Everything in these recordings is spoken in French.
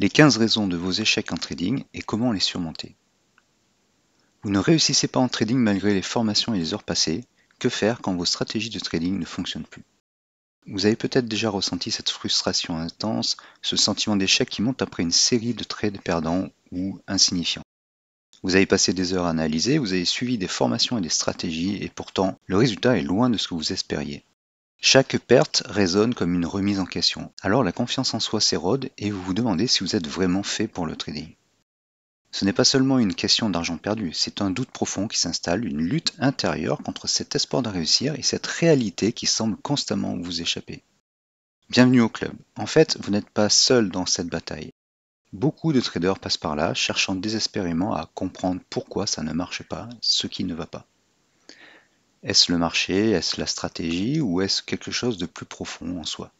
Les 15 raisons de vos échecs en trading et comment les surmonter. Vous ne réussissez pas en trading malgré les formations et les heures passées. Que faire quand vos stratégies de trading ne fonctionnent plus? Vous avez peut-être déjà ressenti cette frustration intense, ce sentiment d'échec qui monte après une série de trades perdants ou insignifiants. Vous avez passé des heures à analyser, vous avez suivi des formations et des stratégies, et pourtant, le résultat est loin de ce que vous espériez. Chaque perte résonne comme une remise en question. Alors la confiance en soi s'érode et vous vous demandez si vous êtes vraiment fait pour le trading. Ce n'est pas seulement une question d'argent perdu, c'est un doute profond qui s'installe, une lutte intérieure contre cet espoir de réussir et cette réalité qui semble constamment vous échapper. Bienvenue au club. En fait, vous n'êtes pas seul dans cette bataille. Beaucoup de traders passent par là, cherchant désespérément à comprendre pourquoi ça ne marche pas, ce qui ne va pas. Est-ce le marché, est-ce la stratégie ou est-ce quelque chose de plus profond en soi?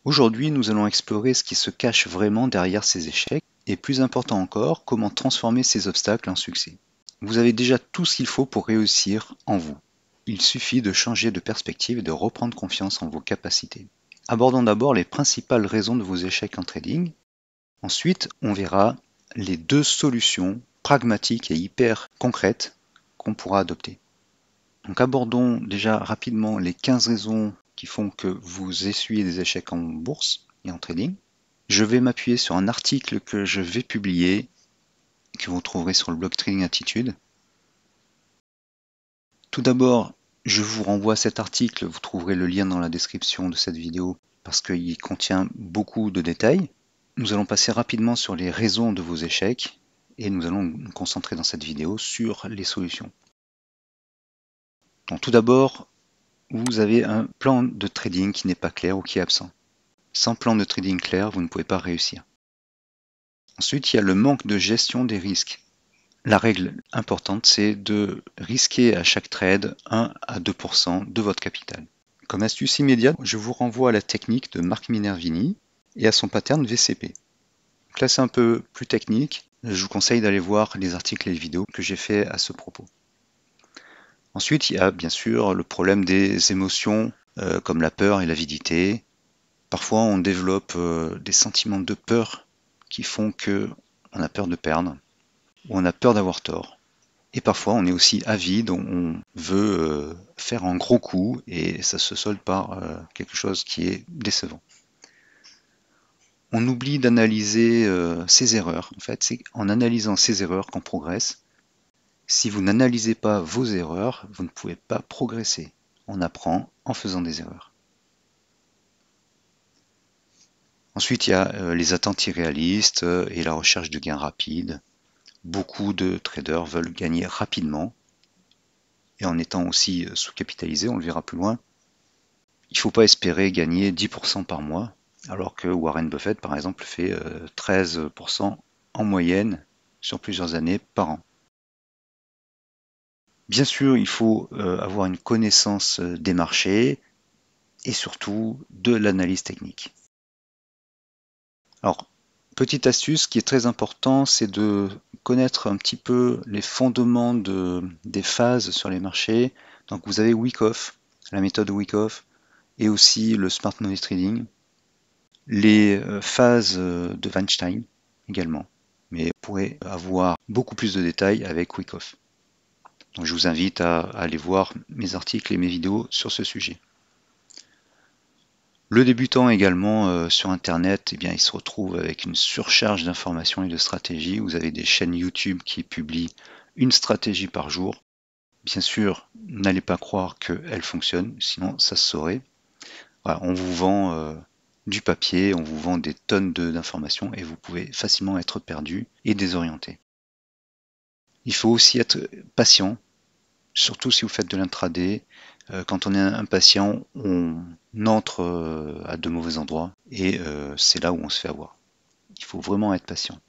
Aujourd'hui, nous allons explorer ce qui se cache vraiment derrière ces échecs et plus important encore, comment transformer ces obstacles en succès. Vous avez déjà tout ce qu'il faut pour réussir en vous. Il suffit de changer de perspective et de reprendre confiance en vos capacités. Abordons d'abord les principales raisons de vos échecs en trading. Ensuite, on verra les 2 solutions pragmatiques et hyper concrètes qu'on pourra adopter. Donc abordons déjà rapidement les 15 raisons qui font que vous essuyez des échecs en bourse et en trading. Je vais m'appuyer sur un article que je vais publier, que vous trouverez sur le blog Trading Attitude. Tout d'abord, je vous renvoie à cet article, vous trouverez le lien dans la description de cette vidéo parce qu'il contient beaucoup de détails. Nous allons passer rapidement sur les raisons de vos échecs et nous allons nous concentrer dans cette vidéo sur les solutions. Donc tout d'abord, vous avez un plan de trading qui n'est pas clair ou qui est absent. Sans plan de trading clair, vous ne pouvez pas réussir. Ensuite, il y a le manque de gestion des risques. La règle importante, c'est de risquer à chaque trade 1 à 2% de votre capital. Comme astuce immédiate, je vous renvoie à la technique de Marc Minervini et à son pattern VCP. Donc là, c'est un peu plus technique. Je vous conseille d'aller voir les articles et les vidéos que j'ai fait à ce propos. Ensuite, il y a bien sûr le problème des émotions comme la peur et l'avidité. Parfois, on développe des sentiments de peur qui font que on a peur de perdre, ou on a peur d'avoir tort. Et parfois, on est aussi avide, on veut faire un gros coup et ça se solde par quelque chose qui est décevant. On oublie d'analyser ses erreurs. En fait, c'est en analysant ses erreurs qu'on progresse. Si vous n'analysez pas vos erreurs, vous ne pouvez pas progresser. On apprend en faisant des erreurs. Ensuite, il y a les attentes irréalistes et la recherche de gains rapides. Beaucoup de traders veulent gagner rapidement et en étant aussi sous-capitalisés, on le verra plus loin. Il ne faut pas espérer gagner 10% par mois, alors que Warren Buffett, par exemple, fait 13% en moyenne sur plusieurs années par an. Bien sûr, il faut avoir une connaissance des marchés et surtout de l'analyse technique. Alors, petite astuce qui est très important, c'est de connaître un petit peu les fondements des phases sur les marchés. Donc vous avez Wyckoff, la méthode Wyckoff, et aussi le Smart Money Trading. Les phases de Weinstein également. Mais vous pourrez avoir beaucoup plus de détails avec Wyckoff. Donc je vous invite à aller voir mes articles et mes vidéos sur ce sujet. Le débutant également sur Internet, eh bien, il se retrouve avec une surcharge d'informations et de stratégies. Vous avez des chaînes YouTube qui publient une stratégie par jour. Bien sûr, n'allez pas croire qu'elle fonctionne, sinon ça se saurait. Voilà, on vous vend du papier, on vous vend des tonnes d'informations et vous pouvez facilement être perdu et désorienté. Il faut aussi être patient, surtout si vous faites de l'intraday. Quand on est impatient, on entre à de mauvais endroits et c'est là où on se fait avoir. Il faut vraiment être patient.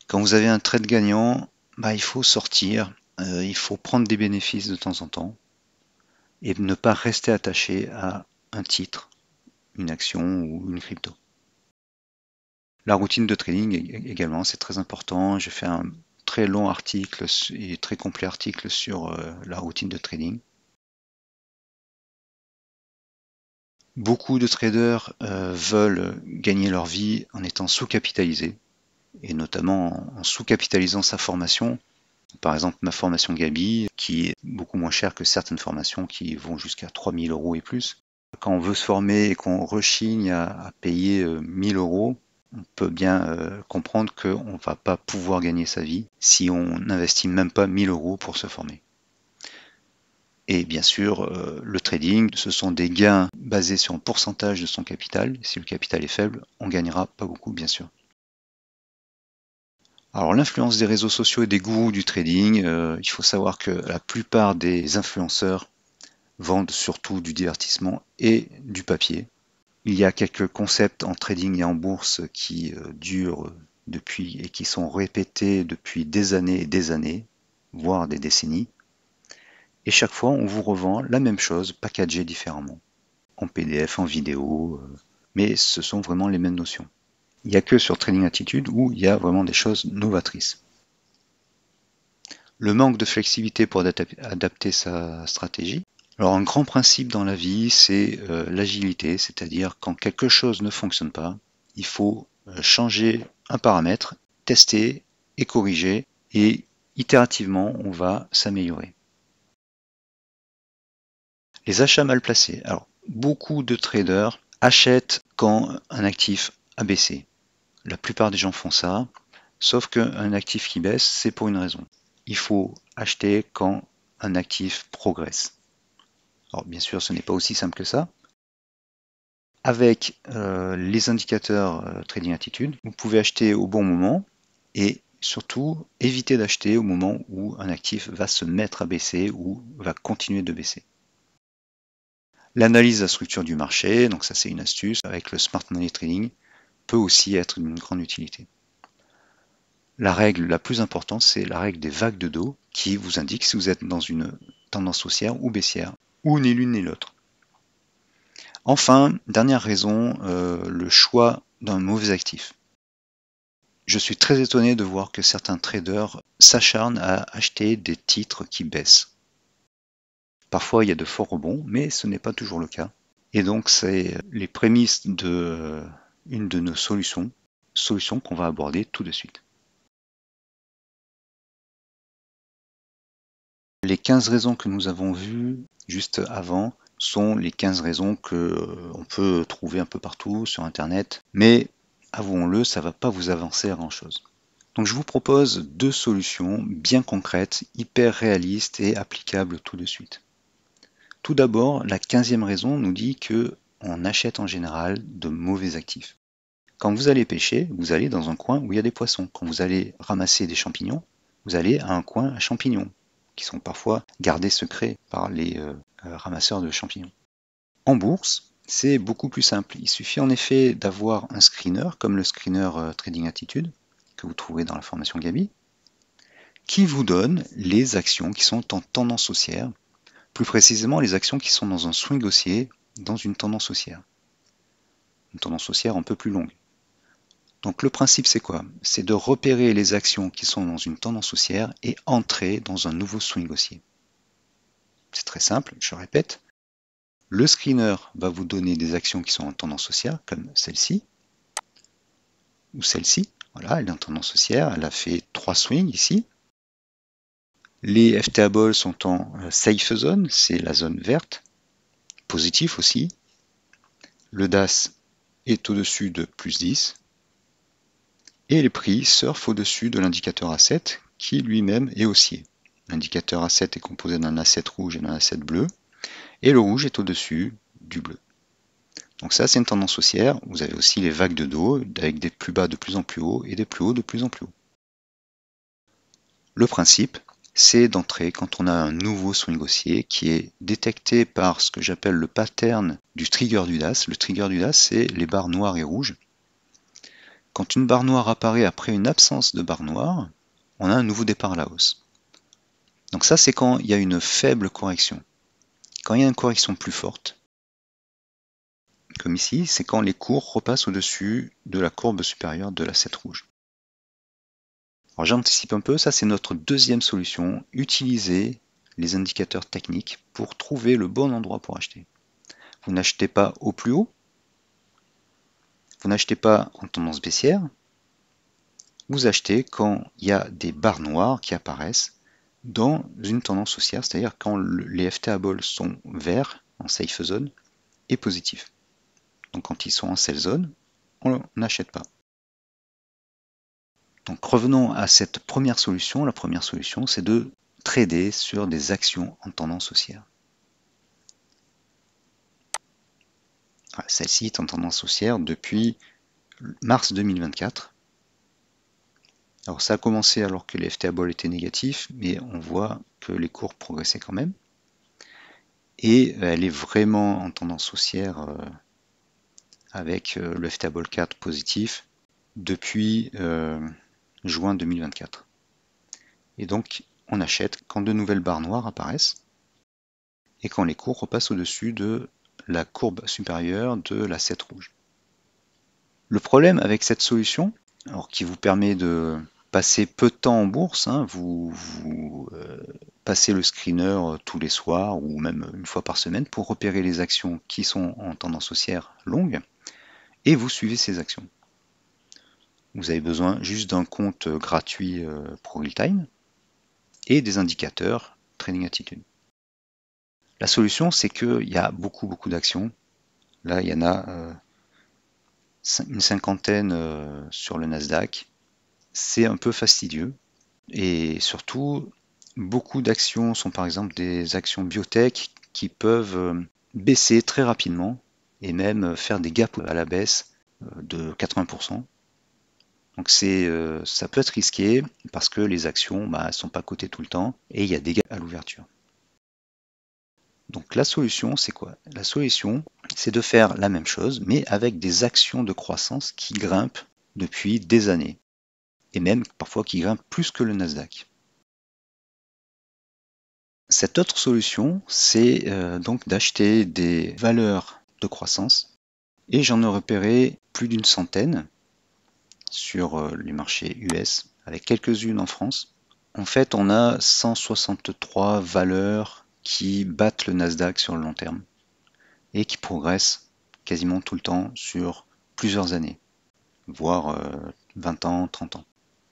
Quand vous avez un trade gagnant, il faut sortir, il faut prendre des bénéfices de temps en temps et ne pas rester attaché à un titre, une action ou une crypto. La routine de trading également, c'est très important. J'ai fait un très long article et très complet article sur la routine de trading. Beaucoup de traders veulent gagner leur vie en étant sous-capitalisés, et notamment en sous-capitalisant sa formation. Par exemple, ma formation Gabi, qui est beaucoup moins chère que certaines formations qui vont jusqu'à 3000 € et plus. Quand on veut se former et qu'on rechigne à payer 1000 €, on peut bien comprendre qu'on ne va pas pouvoir gagner sa vie si on n'investit même pas 1000 € pour se former. Et bien sûr, le trading, ce sont des gains basés sur un pourcentage de son capital. Si le capital est faible, on gagnera pas beaucoup, bien sûr. Alors l'influence des réseaux sociaux et des gourous du trading, il faut savoir que la plupart des influenceurs vendent surtout du divertissement et du papier. Il y a quelques concepts en trading et en bourse qui durent depuis et qui sont répétés depuis des années, voire des décennies. Et chaque fois, on vous revend la même chose, packagée différemment, en PDF, en vidéo, mais ce sont vraiment les mêmes notions. Il n'y a que sur Trading Attitude où il y a vraiment des choses novatrices. Le manque de flexibilité pour adapter sa stratégie. Alors un grand principe dans la vie, c'est l'agilité, c'est-à-dire quand quelque chose ne fonctionne pas, il faut changer un paramètre, tester et corriger, et itérativement, on va s'améliorer. Les achats mal placés. Alors, beaucoup de traders achètent quand un actif a baissé. La plupart des gens font ça, sauf qu'un actif qui baisse, c'est pour une raison. Il faut acheter quand un actif progresse. Alors bien sûr, ce n'est pas aussi simple que ça. Avec les indicateurs Trading Attitude, vous pouvez acheter au bon moment et surtout éviter d'acheter au moment où un actif va se mettre à baisser ou va continuer de baisser. L'analyse de la structure du marché, donc ça c'est une astuce, avec le Smart Money Trading, peut aussi être d'une grande utilité. La règle la plus importante, c'est la règle des vagues de dos qui vous indique si vous êtes dans une tendance haussière ou baissière, ou ni l'une ni l'autre. Enfin, dernière raison, le choix d'un mauvais actif. Je suis très étonné de voir que certains traders s'acharnent à acheter des titres qui baissent. Parfois, il y a de forts rebonds, mais ce n'est pas toujours le cas. Et donc, c'est les prémices de une de nos solutions qu'on va aborder tout de suite. Les 15 raisons que nous avons vues juste avant sont les 15 raisons qu'on peut trouver un peu partout sur Internet, mais avouons-le, ça ne va pas vous avancer à grand-chose. Donc je vous propose deux solutions bien concrètes, hyper réalistes et applicables tout de suite. Tout d'abord, la 15e raison nous dit que on achète en général de mauvais actifs. Quand vous allez pêcher, vous allez dans un coin où il y a des poissons. Quand vous allez ramasser des champignons, vous allez à un coin à champignons, qui sont parfois gardés secrets par les ramasseurs de champignons. En bourse, c'est beaucoup plus simple. Il suffit en effet d'avoir un screener, comme le screener Trading Attitude, que vous trouverez dans la formation Gabi, qui vous donne les actions qui sont en tendance haussière, plus précisément les actions qui sont dans un swing haussier, dans une tendance haussière un peu plus longue. Donc le principe c'est quoi? C'est de repérer les actions qui sont dans une tendance haussière et entrer dans un nouveau swing haussier. C'est très simple, je répète. Le screener va vous donner des actions qui sont en tendance haussière, comme celle-ci, ou celle-ci. Voilà, elle est en tendance haussière, elle a fait 3 swings ici. Les FTAbles sont en safe zone, c'est la zone verte, positif aussi. Le DAS est au-dessus de plus 10. Et les prix surfent au-dessus de l'indicateur A7 qui lui-même est haussier. L'indicateur A7 est composé d'un A7 rouge et d'un A7 bleu, et le rouge est au-dessus du bleu. Donc ça c'est une tendance haussière. Vous avez aussi les vagues de dos avec des plus bas de plus en plus haut et des plus hauts de plus en plus haut. Le principe, c'est d'entrer quand on a un nouveau swing haussier qui est détecté par ce que j'appelle le pattern du trigger du DAS. Le trigger du DAS, c'est les barres noires et rouges. Quand une barre noire apparaît après une absence de barre noire, on a un nouveau départ à la hausse. Donc ça, c'est quand il y a une faible correction. Quand il y a une correction plus forte, comme ici, c'est quand les cours repassent au-dessus de la courbe supérieure de la 7 rouge. Alors j'anticipe un peu, ça c'est notre deuxième solution, utiliser les indicateurs techniques pour trouver le bon endroit pour acheter. Vous n'achetez pas au plus haut, vous n'achetez pas en tendance baissière, vous achetez quand il y a des barres noires qui apparaissent dans une tendance haussière, c'est-à-dire quand les FTAbles sont verts, en safe zone, et positifs. Donc quand ils sont en sell zone, on n'achète pas. Donc revenons à cette première solution. La première solution, c'est de trader sur des actions en tendance haussière. Celle-ci est en tendance haussière depuis mars 2024. Alors ça a commencé alors que les FTAbles étaient négatifs, mais on voit que les cours progressaient quand même. Et elle est vraiment en tendance haussière avec le FTable 4 positif depuis juin 2024. Et donc on achète quand de nouvelles barres noires apparaissent et quand les cours repassent au-dessus de la courbe supérieure de la 7 rouge. Le problème avec cette solution, alors qui vous permet de passer peu de temps en bourse, hein, vous passez le screener tous les soirs ou même une fois par semaine pour repérer les actions qui sont en tendance haussière longue et vous suivez ces actions. Vous avez besoin juste d'un compte gratuit ProRealTime et des indicateurs Trading Attitude. La solution, c'est qu'il y a beaucoup d'actions. Là, il y en a une cinquantaine sur le Nasdaq. C'est un peu fastidieux. Et surtout, beaucoup d'actions sont par exemple des actions biotech qui peuvent baisser très rapidement et même faire des gaps à la baisse de 80%. Donc ça peut être risqué parce que les actions ne sont pas cotées tout le temps et il y a des gaps à l'ouverture. Donc la solution, c'est quoi? La solution, c'est de faire la même chose, mais avec des actions de croissance qui grimpent depuis des années, et même parfois qui grimpent plus que le Nasdaq. Cette autre solution, c'est donc d'acheter des valeurs de croissance, et j'en ai repéré plus d'une centaine sur les marchés US, avec quelques-unes en France. En fait, on a 163 valeurs qui battent le Nasdaq sur le long terme et qui progressent quasiment tout le temps sur plusieurs années, voire 20 ans, 30 ans.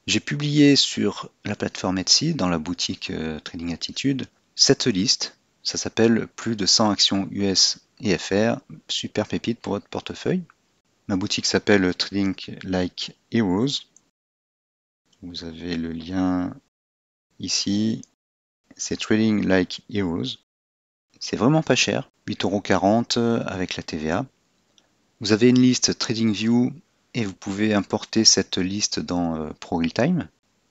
J'ai publié sur la plateforme Etsy, dans la boutique Trading Attitude, cette liste. Ça s'appelle plus de 100 actions US et FR, super pépite pour votre portefeuille. Ma boutique s'appelle Trading Like Heroes. Vous avez le lien ici. C'est Trading Like Heroes. C'est vraiment pas cher, 8,40 € avec la TVA. Vous avez une liste TradingView et vous pouvez importer cette liste dans ProRealTime.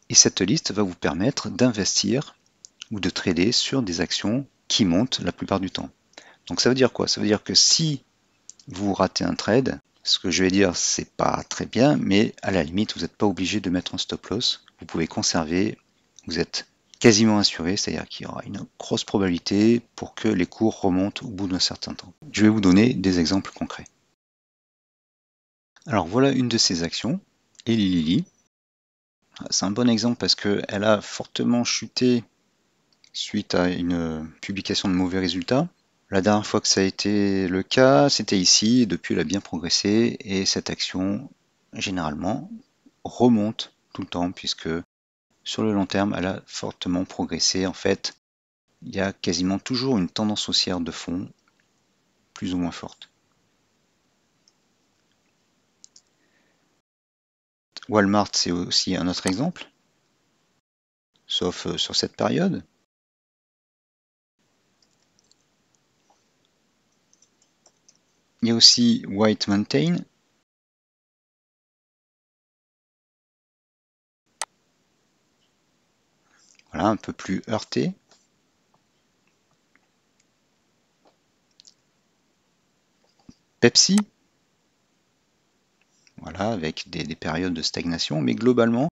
Et cette liste va vous permettre d'investir ou de trader sur des actions qui montent la plupart du temps. Donc ça veut dire quoi? Ça veut dire que si vous ratez un trade, ce que je vais dire c'est pas très bien, mais à la limite vous n'êtes pas obligé de mettre un stop loss. Vous pouvez conserver, vous êtes quasiment assuré, c'est-à-dire qu'il y aura une grosse probabilité pour que les cours remontent au bout d'un certain temps. Je vais vous donner des exemples concrets. Alors voilà une de ces actions, Eli Lilly. C'est un bon exemple parce qu'elle a fortement chuté suite à une publication de mauvais résultats. La dernière fois que ça a été le cas, c'était ici. Depuis, elle a bien progressé et cette action, généralement, remonte tout le temps puisque sur le long terme, elle a fortement progressé. En fait, il y a quasiment toujours une tendance haussière de fond, plus ou moins forte. Walmart, c'est aussi un autre exemple, sauf sur cette période. Il y a aussi White Mountain. Voilà, un peu plus heurté. Pepsi. Voilà, avec des périodes de stagnation, mais globalement,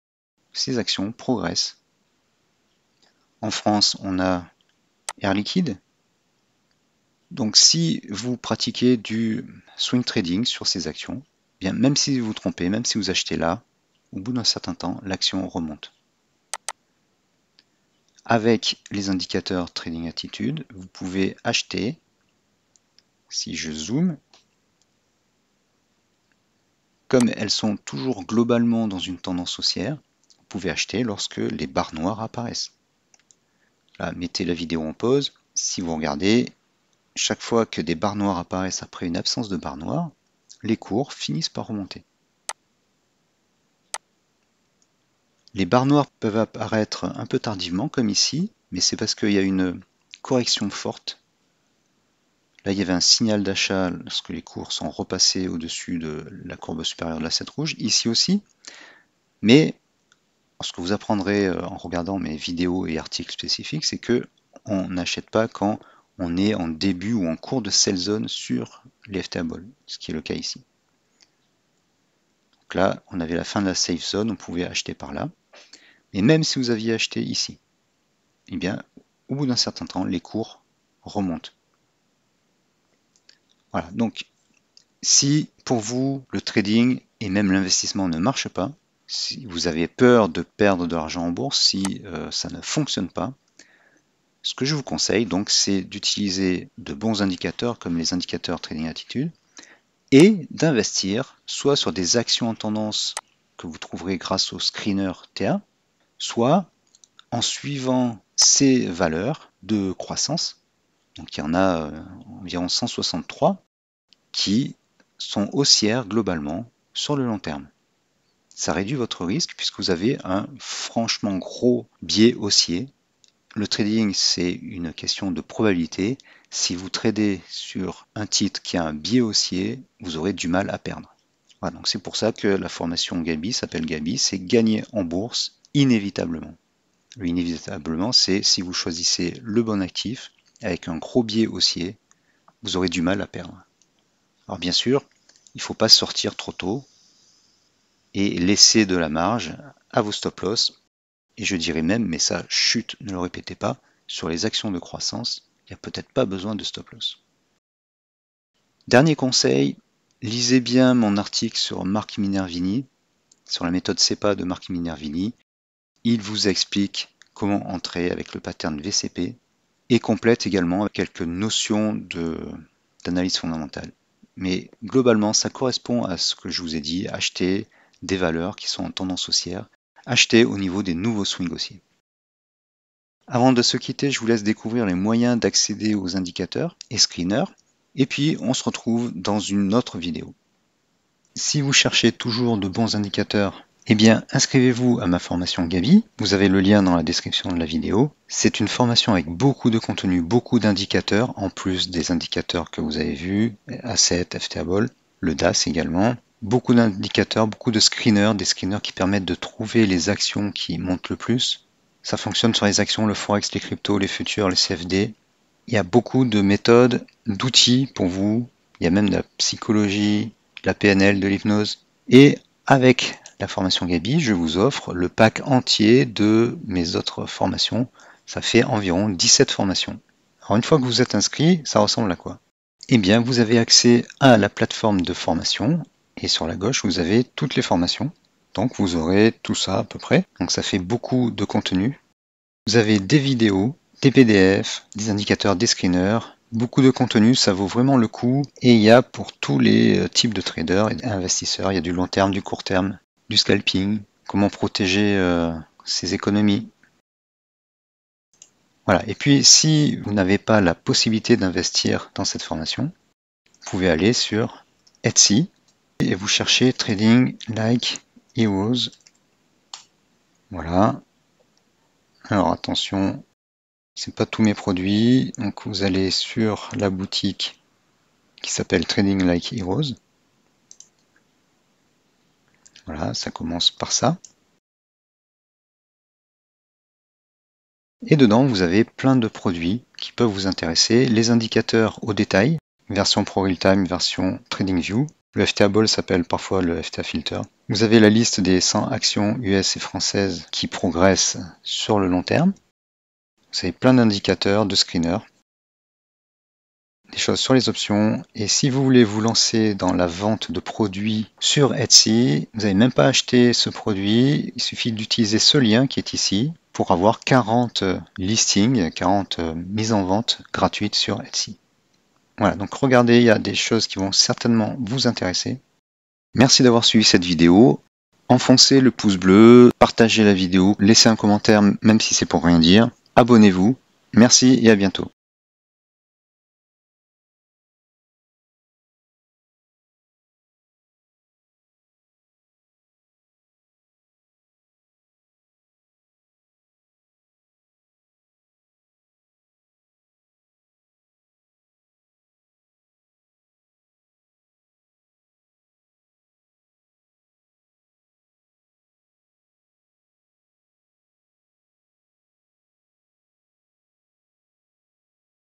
ces actions progressent. En France, on a Air Liquide. Donc si vous pratiquez du swing trading sur ces actions, bien même si vous vous trompez, même si vous achetez là, au bout d'un certain temps, l'action remonte. Avec les indicateurs Trading Attitude, vous pouvez acheter si je zoome, comme elles sont toujours globalement dans une tendance haussière, vous pouvez acheter lorsque les barres noires apparaissent. Là, mettez la vidéo en pause. Si vous regardez, chaque fois que des barres noires apparaissent après une absence de barres noires, les cours finissent par remonter. Les barres noires peuvent apparaître un peu tardivement, comme ici, mais c'est parce qu'il y a une correction forte. Là, il y avait un signal d'achat lorsque les cours sont repassés au-dessus de la courbe supérieure de l'asset rouge, ici aussi. Mais ce que vous apprendrez en regardant mes vidéos et articles spécifiques, c'est que on n'achète pas quand on est en début ou en cours de sell zone sur les FTA Ball, ce qui est le cas ici. Donc là, on avait la fin de la safe zone, on pouvait acheter par là. Et même si vous aviez acheté ici, eh bien, au bout d'un certain temps, les cours remontent. Voilà, donc si pour vous le trading et même l'investissement ne marche pas, si vous avez peur de perdre de l'argent en bourse, si ça ne fonctionne pas, ce que je vous conseille donc c'est d'utiliser de bons indicateurs comme les indicateurs Trading Attitude et d'investir soit sur des actions en tendance que vous trouverez grâce au screener TA, soit en suivant ces valeurs de croissance. Donc il y en a environ 163 qui sont haussières globalement sur le long terme. Ça réduit votre risque puisque vous avez un franchement gros biais haussier. Le trading, c'est une question de probabilité. Si vous tradez sur un titre qui a un biais haussier, vous aurez du mal à perdre. Voilà, donc c'est pour ça que la formation Gabi s'appelle Gabi, c'est gagner en bourse inévitablement. Le inévitablement, c'est si vous choisissez le bon actif avec un gros biais haussier, vous aurez du mal à perdre. Alors bien sûr, il ne faut pas sortir trop tôt et laisser de la marge à vos stop-loss. Et je dirais même, mais ça, chut, ne le répétez pas, sur les actions de croissance, il n'y a peut-être pas besoin de stop-loss. Dernier conseil, lisez bien mon article sur Marc Minervini, sur la méthode CEPA de Marc Minervini. Il vous explique comment entrer avec le pattern VCP et complète également avec quelques notions d'analyse fondamentale. Mais globalement, ça correspond à ce que je vous ai dit, acheter des valeurs qui sont en tendance haussière, acheter au niveau des nouveaux swings haussiers. Avant de se quitter, je vous laisse découvrir les moyens d'accéder aux indicateurs et screeners, et puis on se retrouve dans une autre vidéo. Si vous cherchez toujours de bons indicateurs, eh bien inscrivez-vous à ma formation Gabi, vous avez le lien dans la description de la vidéo. C'est une formation avec beaucoup de contenu, beaucoup d'indicateurs, en plus des indicateurs que vous avez vus, Asset, FTA Ball, le DAS également. Beaucoup d'indicateurs, beaucoup de screeners, des screeners qui permettent de trouver les actions qui montent le plus. Ça fonctionne sur les actions, le forex, les cryptos, les futurs, les CFD. Il y a beaucoup de méthodes, d'outils pour vous. Il y a même de la psychologie, de la PNL, de l'hypnose. Et avec la formation Gabi, je vous offre le pack entier de mes autres formations. Ça fait environ 17 formations. Alors une fois que vous êtes inscrit, ça ressemble à quoi? Eh bien, vous avez accès à la plateforme de formation. Et sur la gauche, vous avez toutes les formations. Donc vous aurez tout ça à peu près. Donc ça fait beaucoup de contenu. Vous avez des vidéos, des PDF, des indicateurs, des screeners, beaucoup de contenu, ça vaut vraiment le coup. Et il y a pour tous les types de traders et investisseurs, il y a du long terme, du court terme, du scalping, comment protéger ses économies. Voilà. Et puis si vous n'avez pas la possibilité d'investir dans cette formation, vous pouvez aller sur Etsy et vous cherchez Trading Like Heroes. Voilà. Alors attention, c'est pas tous mes produits. Donc vous allez sur la boutique qui s'appelle Trading Like Heroes. Voilà, ça commence par ça. Et dedans, vous avez plein de produits qui peuvent vous intéresser. Les indicateurs au détail, version Pro Real Time, version TradingView. Le FTA Ball s'appelle parfois le FTA Filter. Vous avez la liste des 100 actions US et françaises qui progressent sur le long terme. Vous avez plein d'indicateurs, de screeners, des choses sur les options. Et si vous voulez vous lancer dans la vente de produits sur Etsy, vous n'avez même pas acheté ce produit. Il suffit d'utiliser ce lien qui est ici pour avoir 40 listings, 40 mises en vente gratuites sur Etsy. Voilà, donc regardez, il y a des choses qui vont certainement vous intéresser. Merci d'avoir suivi cette vidéo. Enfoncez le pouce bleu, partagez la vidéo, laissez un commentaire même si c'est pour rien dire. Abonnez-vous. Merci et à bientôt.